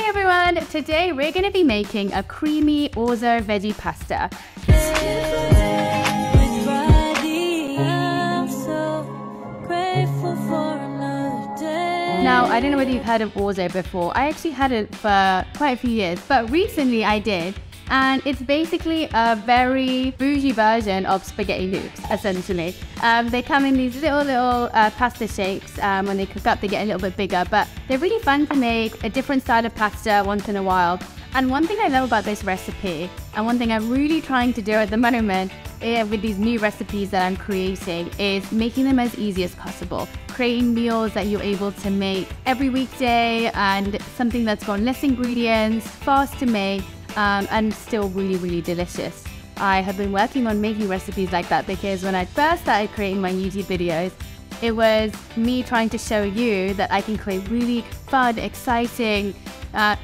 Hey everyone! Today we're going to be making a creamy orzo veggie pasta. Now, I don't know whether you've heard of orzo before. I actually had it for quite a few years, but recently I did. And it's basically a very bougie version of spaghetti hoops, essentially. They come in these little pasta shapes. When they cook up, they get a little bit bigger, but they're really fun to make, a different style of pasta once in a while. And one thing I love about this recipe, and one thing I'm really trying to do at the moment with these new recipes that I'm creating, is making them as easy as possible. Creating meals that you're able to make every weekday, and something that's got less ingredients, fast to make, and still really delicious. I have been working on making recipes like that because when I first started creating my YouTube videos, it was me trying to show you that I can create really fun, exciting,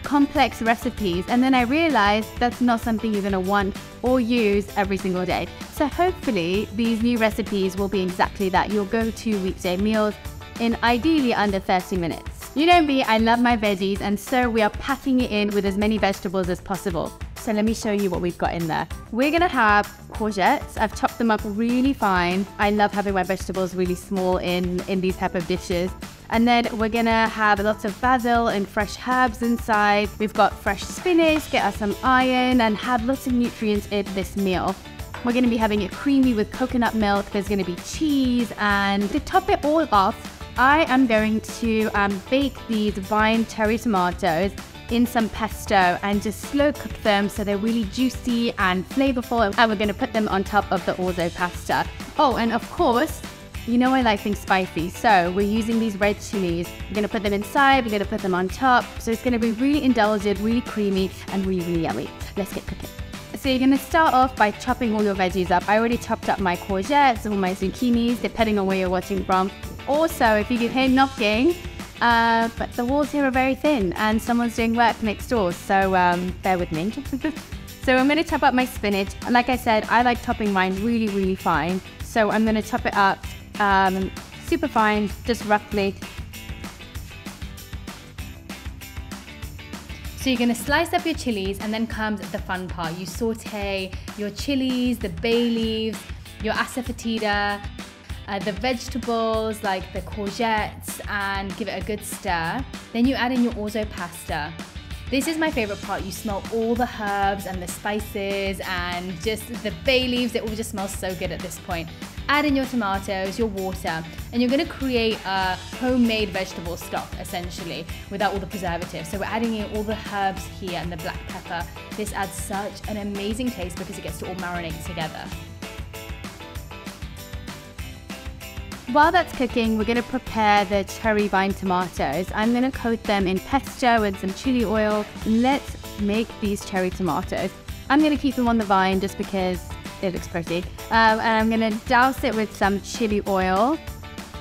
complex recipes, and then I realized that's not something you're going to want or use every single day. So hopefully these new recipes will be exactly that, your go-to weekday meals in ideally under 30 minutes. You know me, I love my veggies, and so we are packing it in with as many vegetables as possible. So let me show you what we've got in there. We're gonna have courgettes. I've chopped them up really fine. I love having my vegetables really small in these type of dishes. And then we're gonna have lots of basil and fresh herbs inside. We've got fresh spinach, get us some iron, and have lots of nutrients in this meal. We're gonna be having it creamy with coconut milk. There's gonna be cheese, and to top it all off, I am going to bake these vine cherry tomatoes in some pesto and just slow cook them so they're really juicy and flavorful, and we're going to put them on top of the orzo pasta. Oh, and of course, you know I like things spicy, so we're using these red chilies. We're going to put them inside, we're going to put them on top, so it's going to be really indulgent, really creamy, and really yummy. Let's get cooking. So you're going to start off by chopping all your veggies up. I already chopped up my courgettes or my zucchinis, depending on where you're watching from. Also, if you can hear knocking, but the walls here are very thin and someone's doing work next door, so bear with me. So I'm going to chop up my spinach. And like I said, I like chopping mine really fine. So I'm going to chop it up super fine, just roughly. So you're going to slice up your chilies, and then comes the fun part. You saute your chilies, the bay leaves, your asafetida, the vegetables like the courgettes, and give it a good stir. Then you add in your orzo pasta. This is my favorite part. You smell all the herbs and the spices and just the bay leaves. It all just smells so good at this point. Add in your tomatoes, your water, and you're going to create a homemade vegetable stock, essentially, without all the preservatives. So we're adding in all the herbs here and the black pepper. This adds such an amazing taste because it gets to all marinate together. While that's cooking, we're going to prepare the cherry vine tomatoes. I'm going to coat them in pesto and some chili oil. Let's make these cherry tomatoes. I'm going to keep them on the vine just because it looks pretty. And I'm going to douse it with some chili oil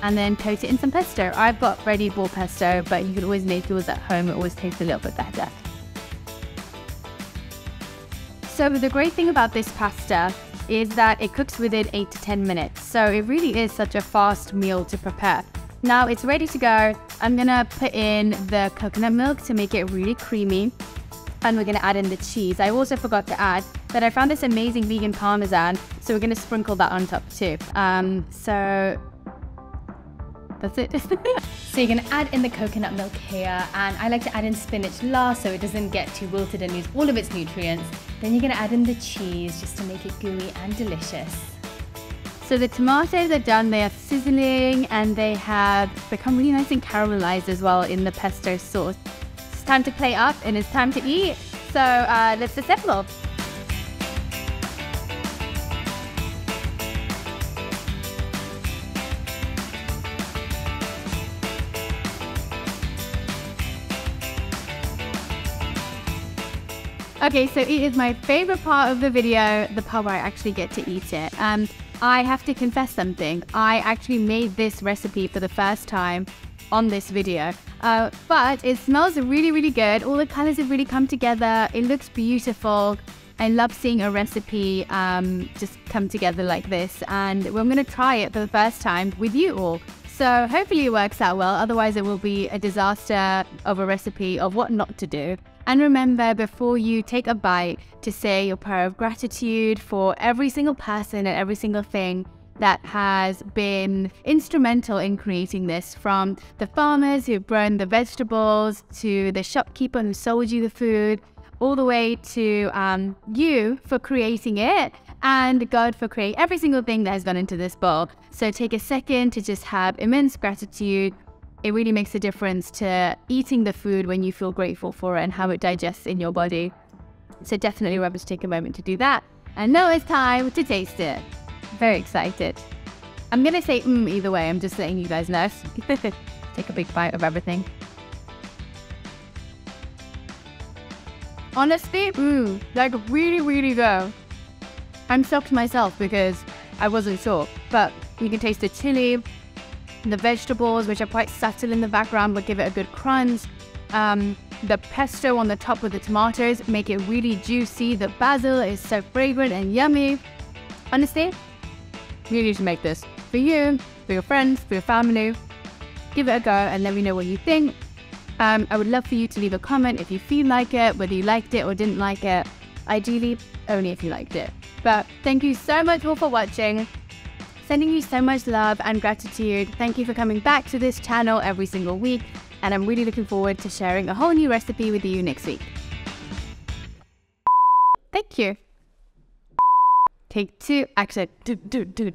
and then coat it in some pesto. I've got ready bought pesto, but you can always make yours at home. It always tastes a little bit better. So the great thing about this pasta is that it cooks within 8 to 10 minutes. So it really is such a fast meal to prepare. Now it's ready to go. I'm gonna put in the coconut milk to make it really creamy. And we're gonna add in the cheese. I also forgot to add that I found this amazing vegan parmesan, so we're gonna sprinkle that on top too. So that's it. So you're gonna add in the coconut milk here, and I like to add in spinach last so it doesn't get too wilted and lose all of its nutrients. Then you're gonna add in the cheese just to make it gooey and delicious. So the tomatoes are done, they are sizzling, and they have become really nice and caramelized as well in the pesto sauce. It's time to plate up and it's time to eat. So let's assemble. Okay, so it is my favorite part of the video, the part where I actually get to eat it. I have to confess something. I actually made this recipe for the first time on this video, but it smells really good. All the colors have really come together. It looks beautiful. I love seeing a recipe just come together like this, and we're going to try it for the first time with you all. So hopefully it works out well, otherwise it will be a disaster of a recipe of what not to do. And remember, before you take a bite, to say your prayer of gratitude for every single person and every single thing that has been instrumental in creating this, from the farmers who've grown the vegetables, to the shopkeeper who sold you the food, all the way to you for creating it, and God for creating every single thing that has gone into this bowl. So take a second to just have immense gratitude. It really makes a difference to eating the food when you feel grateful for it and how it digests in your body. So definitely remember to take a moment to do that. And now it's time to taste it. Very excited. I'm gonna say either way, I'm just letting you guys know. Take a big bite of everything. Honestly, like really, really good. I'm shocked myself because I wasn't sure, but you can taste the chili, the vegetables, which are quite subtle in the background, but give it a good crunch. The pesto on the top with the tomatoes make it really juicy. The basil is so fragrant and yummy. Honestly, you need to make this for you, for your friends, for your family. Give it a go and let me know what you think. I would love for you to leave a comment if you feel like it, whether you liked it or didn't like it. Ideally, only if you liked it. But thank you so much all for watching. Sending you so much love and gratitude. Thank you for coming back to this channel every single week. And I'm really looking forward to sharing a whole new recipe with you next week. Thank you. Take two. Actually, do.